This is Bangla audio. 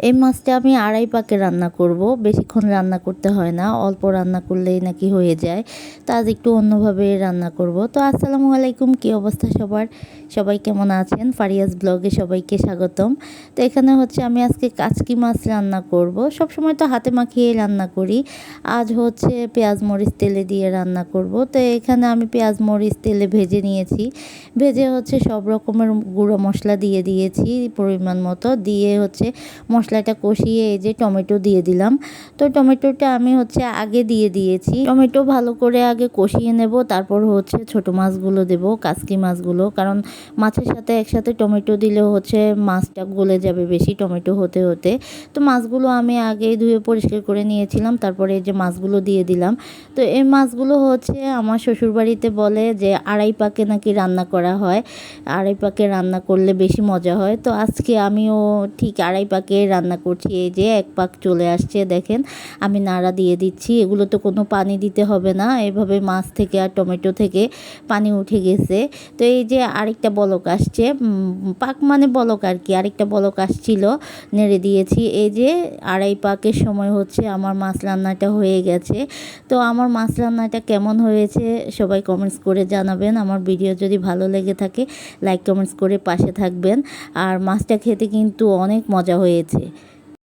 এই মাছটা আমি আড়াই পাকে রান্না করব, বেশিক্ষণ রান্না করতে হয় না, অল্প রান্না করলেই নাকি হয়ে যায়। তো আজ একটু অন্যভাবে রান্না করব। তো আসসালামু আলাইকুম, কী অবস্থা সবার, সবাই কেমন আছেন? ফারিয়াস ব্লগে সবাইকে স্বাগতম। তো এখানে হচ্ছে আমি আজকে কাচকি মাছ রান্না করব। সব সময় তো হাতে মাখিয়ে রান্না করি, আজ হচ্ছে পেঁয়াজ মরিচ তেলে দিয়ে রান্না করব। তো এখানে আমি পেঁয়াজ মরিচ তেলে ভেজে নিয়েছি, ভেজে হচ্ছে সব রকমের গুঁড়ো মশলা দিয়ে দিয়েছি পরিমাণ মতো, দিয়ে হচ্ছে মশলাটা কষিয়ে এই যে টমেটো দিয়ে দিলাম। তো টমেটোটা আমি হচ্ছে আগে দিয়ে দিয়েছি, টমেটো ভালো করে আগে কষিয়ে নেব, তারপর হচ্ছে ছোট মাছগুলো দেব, কাচকি মাছগুলো, কারণ মাছের সাথে একসাথে টমেটো দিলে হচ্ছে মাছটা গলে যাবে বেশি টমেটো হতে হতে। তো মাছগুলো আমি আগেই ধুয়ে পরিষ্কার করে নিয়েছিলাম, তারপরে এই যে মাছগুলো দিয়ে দিলাম। তো এই মাছগুলো হচ্ছে আমার শ্বশুরবাড়িতে বলে যে আড়াই পাকে নাকি রান্না করা হয়, আড়াই পাকে রান্না করলে বেশি মজা হয়। তো আজকে আমিও ঠিক আড়াই পাকে রান্না করছি। এই যে এক পাক চলে আসছে দেখেন, আমি নাড়া দিয়ে দিচ্ছি। এগুলো তো কোনো পানি দিতে হবে না, এভাবে মাছ থেকে আর টমেটো থেকে পানি উঠে গেছে। তো এই যে আরেকটা বলক আসছে, পাক মানে বলক আর কি, আরেকটা বলক আসছিল, নেড়ে দিয়েছি। এই যে আড়াই পাকের সময় হচ্ছে আমার মাছ রান্নাটা হয়ে গেছে। তো আমার মাছ রান্নাটা কেমন হয়েছে সবাই কমেন্টস করে জানাবেন। আমার ভিডিও যদি ভালো লেগে থাকে লাইক কমেন্টস করে পাশে থাকবেন। আর মাছটা খেতে কিন্তু অনেক মজা হয়েছে।